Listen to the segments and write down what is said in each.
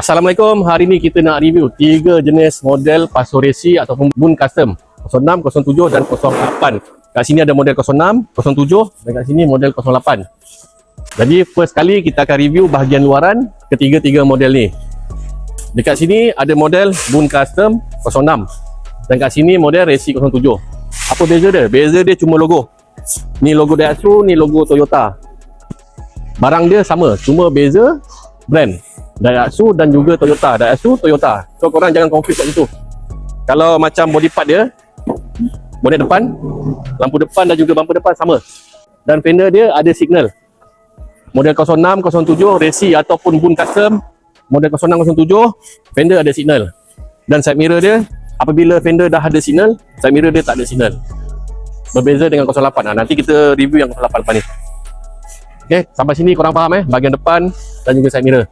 Assalamualaikum, hari ni kita nak review 3 jenis model Passo Racing ataupun Boon Custom 06, 07 dan 08. Kat sini ada model 06, 07 dan kat sini model 08. Jadi first kali kita akan review bahagian luaran ketiga-tiga model ni. Dekat sini ada model Boon Custom 06 dan kat sini model Racing 07. Apa beza dia? Beza dia cuma logo. Ni logo Daihatsu, ni logo Toyota. Barang dia sama, cuma beza brand. Daihatsu dan juga Toyota. Daihatsu, Toyota. So korang jangan confuse kat situ. Kalau macam body part dia, bonet depan, lampu depan dan juga bumper depan sama. Dan fender dia ada signal. Model 06, 07, Racing ataupun Boon Custom, model 06, 07, fender ada signal. Dan side mirror dia, apabila fender dah ada signal, side mirror dia tak ada signal. Berbeza dengan 08. Nanti kita review yang 08 depan ni. Okay, sampai sini korang faham bahagian depan dan juga side mirror.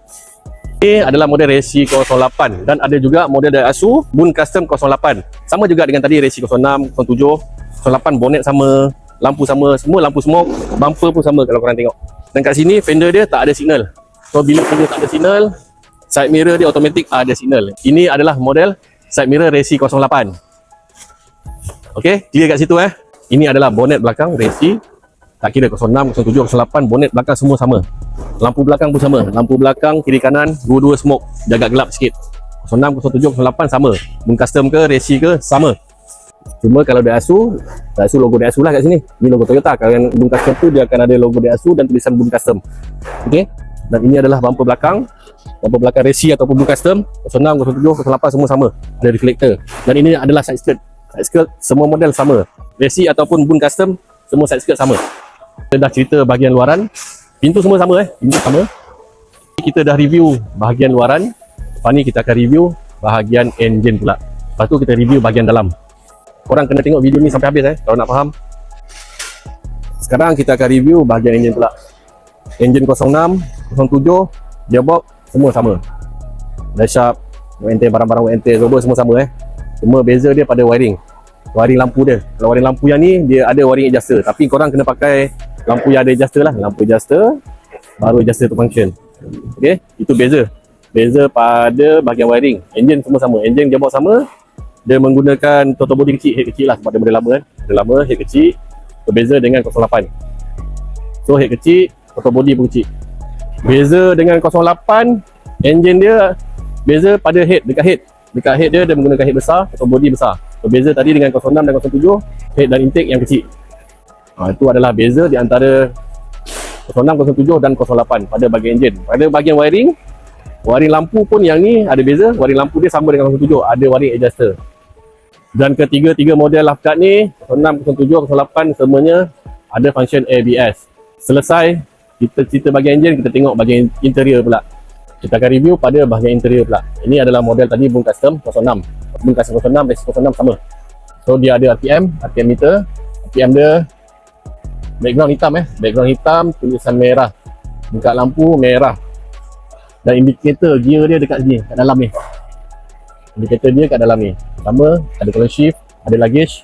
Ini adalah model Racing 08 dan ada juga model Daihatsu Boon Custom 08. Sama juga dengan tadi Racing 06, 07, 08 bonet sama, lampu sama, semua lampu smoke, bumper pun sama kalau korang tengok. Dan kat sini fender dia tak ada signal. So bila fender tak ada signal, side mirror dia automatic ada signal. Ini adalah model side mirror Racing 08. Okey, clear kat situ Ini adalah bonet belakang Racing. Tak kira 06, 07, 08, bonet belakang semua sama. Lampu belakang pun sama. Lampu belakang, kiri kanan, dua-dua smoke. Jaga gelap sikit. 06, 07, 08 sama. Boon Custom ke, Racing ke, sama. Cuma kalau Daihatsu logo Daihatsu lah kat sini. Ini logo Toyota. Kalau Boon Custom tu dia akan ada logo Daihatsu dan tulisan Boon Custom. Okey. Dan ini adalah bumper belakang. Bumper belakang Racing ataupun Boon Custom 06, 07, 08 semua sama. Ada reflector. Dan ini adalah side skirt. Side skirt semua model sama. Racing ataupun Boon Custom semua side skirt sama. Kita dah cerita bahagian luaran. Pintu semua sama pintu sama. Kita dah review bahagian luaran. Lepas ni kita akan review bahagian engine pula. Lepas tu kita review bahagian dalam. Korang kena tengok video ni sampai habis kalau nak faham. Sekarang kita akan review bahagian engine pula. Engine 06, 07, gearbox semua sama. Dashcraft, WNT, barang-barang WNT, Zobo semua sama Cuma beza dia pada wiring. Wiring lampu dia. Kalau wiring lampu yang ni dia ada wiring adjuster, tapi korang kena pakai lampu yang ada adjuster lah. Lampu adjuster baru adjuster tu function. Okey, itu beza. Beza pada bahagian wiring. Engine semua sama. Engine gearbox sama. Dia menggunakan throttle body kecil, head kecil lah sebab dia model lama Model lama, head kecil. Berbeza dengan 08. So head kecil, throttle body pun kecil. Beza dengan 08, engine dia beza pada head, dekat head. Dekat head dia menggunakan head besar, throttle body besar. Berbeza tadi dengan 06 dan 07, head dan intake yang kecil. Itu adalah beza di antara 06, 07 dan 08 pada bahagian engine. Pada bahagian wiring, wiring lampu pun yang ni ada beza. Wiring lampu dia sama dengan 07, ada wiring adjuster. Dan ketiga-tiga model Lafguard ni, 06, 07, 08 semuanya ada function ABS. Selesai kita cerita bahagian engine, kita tengok bahagian interior pula. Kita akan review pada bahagian interior pula. Ini adalah model tadi Boon Custom 06. Boon Custom 06, Racing 06 sama. So dia ada RPM meter. RPM dia background hitam background hitam, tulisan merah. Buka lampu merah. Dan indikator gear dia dekat sini, kat dalam ni. Indikator dia kat dalam ni. Sama, ada throttle shift, ada luggage.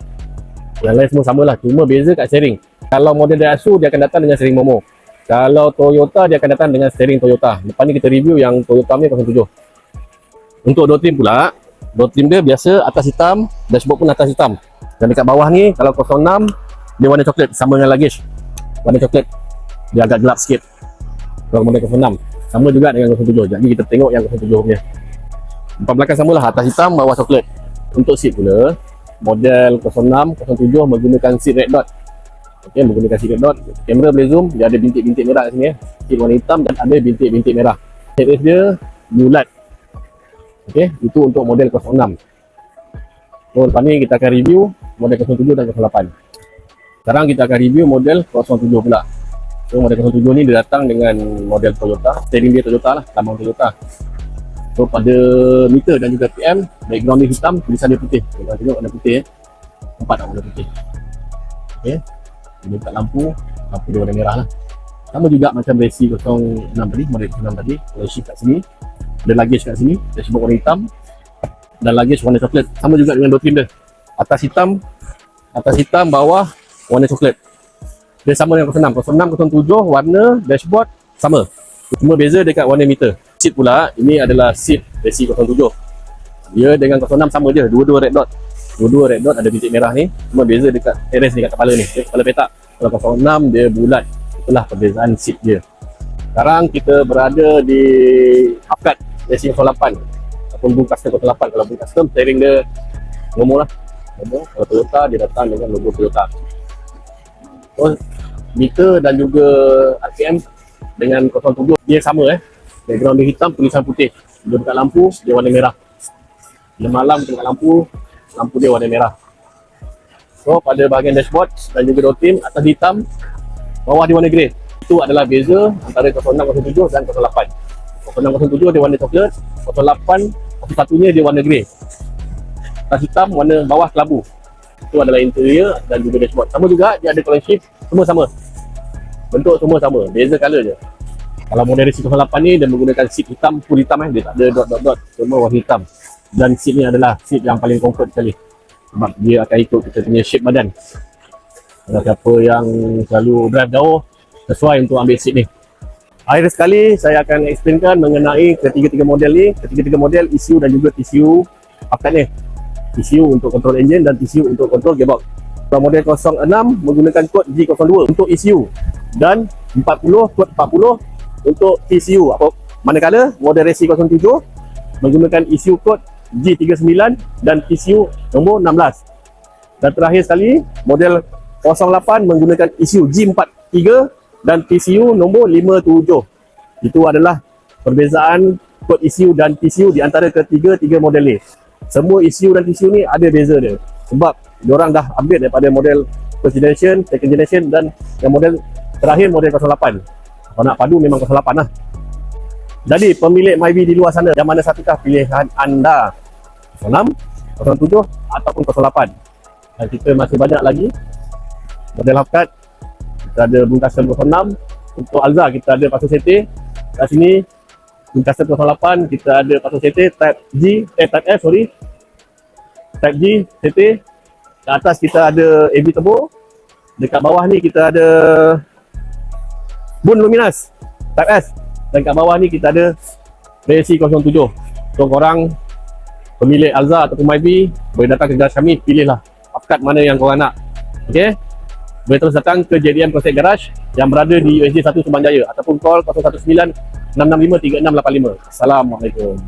Yang lain semua samalah, cuma beza kat steering. Kalau model Daihatsu dia akan datang dengan steering Momo. Kalau Toyota dia akan datang dengan steering Toyota. Lepas ni kita review yang Toyota ni 07. Untuk door trim pula, door trim dia biasa atas hitam, dashboard pun atas hitam. Dan dekat bawah ni kalau 06 dia warna coklat sama dengan luggage. Warna coklat. Dia agak gelap sikit. Kalau model 06 sama juga dengan 07. Jadi kita tengok yang 07 punya. Depan belakang samalah, atas hitam, bawah coklat. Untuk seat pula, model 06, 07 menggunakan seat red dot. Okey, menggunakan seat red dot. Kamera boleh zoom, dia ada bintik-bintik merah kat sini Seat warna hitam dan ada bintik-bintik merah. Headrest dia bulat. Okey, itu untuk model 06. So, lepas ni kita akan review model 07 dan 08. Sekarang kita akan review model 07 pula. So, model 07 ni dia datang dengan model Toyota. Steering dia Toyota lah, lambang Toyota. So, pada meter dan juga PM, background dia hitam, tulisan dia putih. Kita tengok warna putih Nampak tak warna putih? Okey. Dia buka lampu dia warna merah lah. Sama juga macam Racing 06 tadi, model 06 tadi. Kalau shift kat sini, ada luggage kat sini, dashboard warna hitam dan luggage warna coklat. Sama juga dengan door trim dia. Atas hitam, bawah warna coklat. Dia sama dengan 06, 07 warna dashboard sama. Cuma beza dekat warna meter. seat pula, ini adalah seat Resi 07. Dia dengan 06 sama je, dua-dua red dot. Dua-dua red dot ada titik merah ni, cuma beza dekat headrest dekat kepala ni. Kepala petak. Kalau 06 dia bulat. Itulah perbezaan seat dia. Sekarang kita berada di Hubcat Resi 08 ataupun Boom Custom 08. Kalau Boom Custom steering dia normal lah. Kalau Toyota dia datang dengan logo Toyota. So, meter dan juga RPM dengan 07 dia sama background dia hitam, tulisan putih. Dia dekat lampu dia warna merah. Bila malam dekat lampu dia warna merah. So pada bahagian dashboard dan juga door trim, atas hitam, bawah dia warna grey. Itu adalah beza antara 0607 dan 08. 0607 dia warna coklat, 08 satu-satunya dia warna grey. Atas hitam, warna bawah kelabu. Itu adalah interior dan juga dashboard. Sama juga dia ada color shift, semua sama. Bentuk semua sama, beza color je. Kalau model Resi 08 ni dia menggunakan seat hitam, full hitam dia tak ada dot-dot-dot, semua warna hitam. Dan seat ni adalah seat yang paling comfort sekali. Sebab dia akan ikut kita punya shape badan. Kalau siapa yang selalu drive jauh, sesuai untuk ambil seat ni. Akhir sekali saya akan explainkan mengenai ketiga-tiga model ni, ketiga-tiga model ECU dan juga TCU Hubcat ni. TCU untuk control engine dan TCU untuk control gearbox. Kalau model 06 menggunakan kod G02 untuk ECU dan 40 kod 40 untuk TCU. Manakala model Resi 07 menggunakan ECU kod G39 dan TCU nombor 16. Dan terakhir sekali model 08 menggunakan ECU G43 dan TCU nombor 57. Itu adalah perbezaan kod ECU dan TCU di antara ketiga-tiga model ni. Semua ECU dan TCU ni ada beza dia. Sebab diorang dah upgrade daripada model first generation, second generation dan yang model terakhir model 08. Kalau nak padu memang 08 lah. Jadi pemilik Myvi di luar sana, yang mana satukah pilihan anda? 06, 07 ataupun 08. Dan kita masih banyak lagi model Hubcat. Kita ada Boom Custom 06. Untuk Alza kita ada pasal sete. Kat sini Boom Custom 08 kita ada pasal sete Type G, Type F sorry. Type G sete. Kat atas kita ada AV turbo. Dekat bawah ni kita ada Boom Luminous Type S. Dan kat bawah ni kita ada Resi 07. So korang pemilik Alza ataupun Myvi boleh datang ke garage kami, pilihlah Hubcat mana yang korang nak. Okey, boleh terus datang ke JDM Concept Garage yang berada di USJ 1 Subang Jaya ataupun call 019 665 3685. Assalamualaikum.